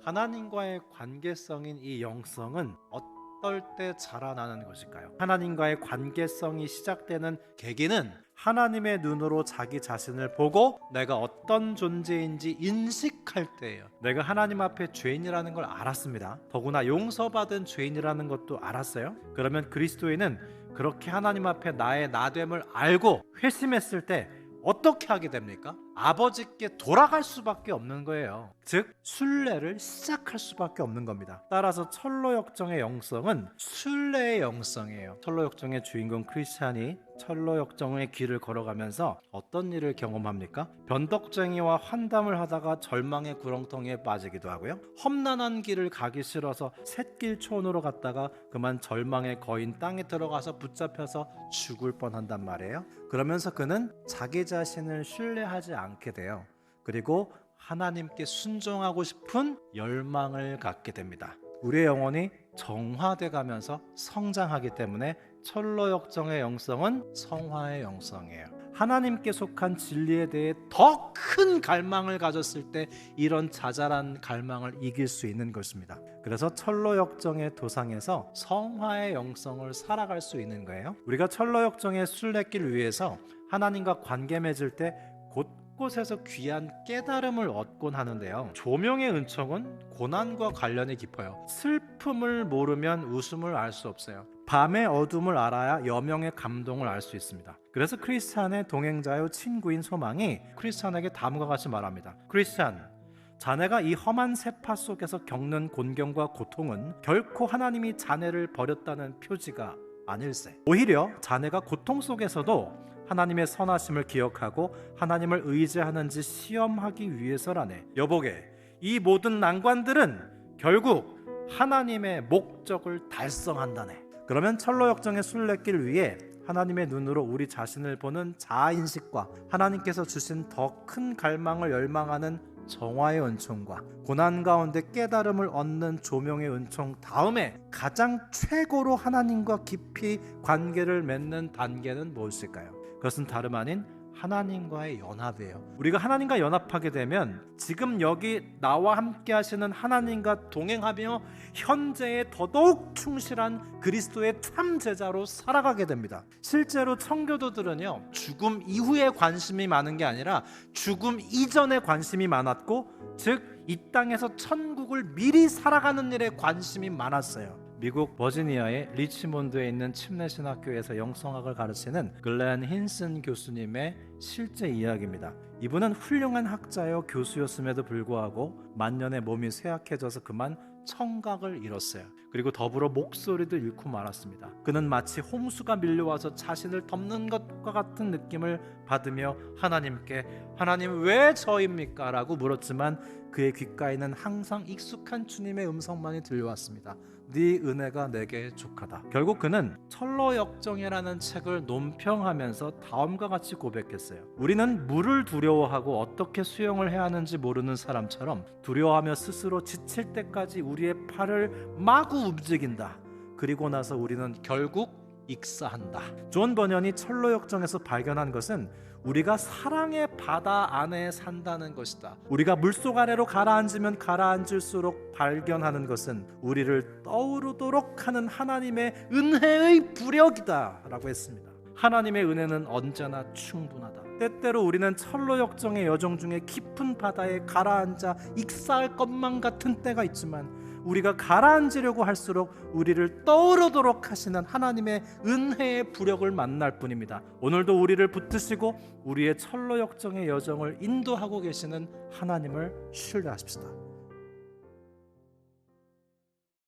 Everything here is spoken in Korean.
하나님과의 관계성인 이 영성은 어떨 때 자라나는 것일까요? 하나님과의 관계성이 시작되는 계기는 하나님의 눈으로 자기 자신을 보고 내가 어떤 존재인지 인식할 때예요. 내가 하나님 앞에 죄인이라는 걸 알았습니다. 더구나 용서받은 죄인이라는 것도 알았어요. 그러면 그리스도인은 그렇게 하나님 앞에 나의 나됨을 알고 회심했을 때 어떻게 하게 됩니까? 아버지께 돌아갈 수밖에 없는 거예요. 즉 순례를 시작할 수밖에 없는 겁니다. 따라서 철로역정의 영성은 순례의 영성이에요. 철로역정의 주인공 크리스찬이 철로역정의 길을 걸어가면서 어떤 일을 경험합니까? 변덕쟁이와 환담을 하다가 절망의 구렁텅이에 빠지기도 하고요. 험난한 길을 가기 싫어서 샛길촌으로 갔다가 그만 절망의 거인 땅에 들어가서 붙잡혀서 죽을 뻔한단 말이에요. 그러면서 그는 자기 자신을 신뢰하지 않게 돼요. 그리고 하나님께 순종하고 싶은 열망을 갖게 됩니다. 우리의 영혼이 정화돼 가면서 성장하기 때문에 철로역정의 영성은 성화의 영성이에요. 하나님께 속한 진리에 대해 더 큰 갈망을 가졌을 때 이런 자잘한 갈망을 이길 수 있는 것입니다. 그래서 철로역정의 도상에서 성화의 영성을 살아갈 수 있는 거예요. 우리가 철로역정의 순례길 위에서 하나님과 관계 맺을 때 곳곳에서 귀한 깨달음을 얻곤 하는데요. 조명의 은총은 고난과 관련이 깊어요. 슬픔을 모르면 웃음을 알 수 없어요. 밤의 어둠을 알아야 여명의 감동을 알 수 있습니다. 그래서 크리스찬의 동행자요 친구인 소망이 크리스찬에게 다음과 같이 말합니다. 크리스찬, 자네가 이 험한 세파 속에서 겪는 곤경과 고통은 결코 하나님이 자네를 버렸다는 표지가 아닐세. 오히려 자네가 고통 속에서도 하나님의 선하심을 기억하고 하나님을 의지하는지 시험하기 위해서라네. 여보게, 이 모든 난관들은 결국 하나님의 목적을 달성한다네. 그러면 철로역정의 순례길 위에 하나님의 눈으로 우리 자신을 보는 자아인식과 하나님께서 주신 더 큰 갈망을 열망하는 정화의 은총과 고난 가운데 깨달음을 얻는 조명의 은총 다음에 가장 최고로 하나님과 깊이 관계를 맺는 단계는 무엇일까요? 그것은 다름 아닌 하나님과의 연합이에요. 우리가 하나님과 연합하게 되면 지금 여기 나와 함께 하시는 하나님과 동행하며 현재에 더더욱 충실한 그리스도의 참 제자로 살아가게 됩니다. 실제로 청교도들은요, 죽음 이후에 관심이 많은 게 아니라 죽음 이전에 관심이 많았고, 즉 이 땅에서 천국을 미리 살아가는 일에 관심이 많았어요. 미국 버지니아의 리치몬드에 있는 침례신학교에서 영성학을 가르치는 글렌 힌슨 교수님의 실제 이야기입니다. 이분은 훌륭한 학자요 교수였음에도 불구하고 만년에 몸이 쇠약해져서 그만 청각을 잃었어요. 그리고 더불어 목소리도 잃고 말았습니다. 그는 마치 홍수가 밀려와서 자신을 덮는 것과 같은 느낌을 받으며 하나님께 하나님 왜 저입니까? 라고 물었지만 그의 귓가에는 항상 익숙한 주님의 음성만이 들려왔습니다. 네 은혜가 내게 족하다. 결국 그는 철로역정이라는 책을 논평하면서 다음과 같이 고백했어요. 우리는 물을 두려워하고 어떻게 수영을 해야 하는지 모르는 사람처럼 두려워하며 스스로 지칠 때까지 우리의 팔을 마구 움직인다. 그리고 나서 우리는 결국 익사한다. 존 버년이 철로역정에서 발견한 것은 우리가 사랑의 바다 안에 산다는 것이다. 우리가 물속 아래로 가라앉으면 가라앉을수록 발견하는 것은 우리를 떠오르도록 하는 하나님의 은혜의 부력이다 라고 했습니다. 하나님의 은혜는 언제나 충분하다. 때때로 우리는 철로역정의 여정 중에 깊은 바다에 가라앉아 익사할 것만 같은 때가 있지만 우리가 가라앉으려고 할수록 우리를 떠오르도록 하시는 하나님의 은혜의 부력을 만날 뿐입니다. 오늘도 우리를 붙드시고 우리의 철로역정의 여정을 인도하고 계시는 하나님을 신뢰하십시다.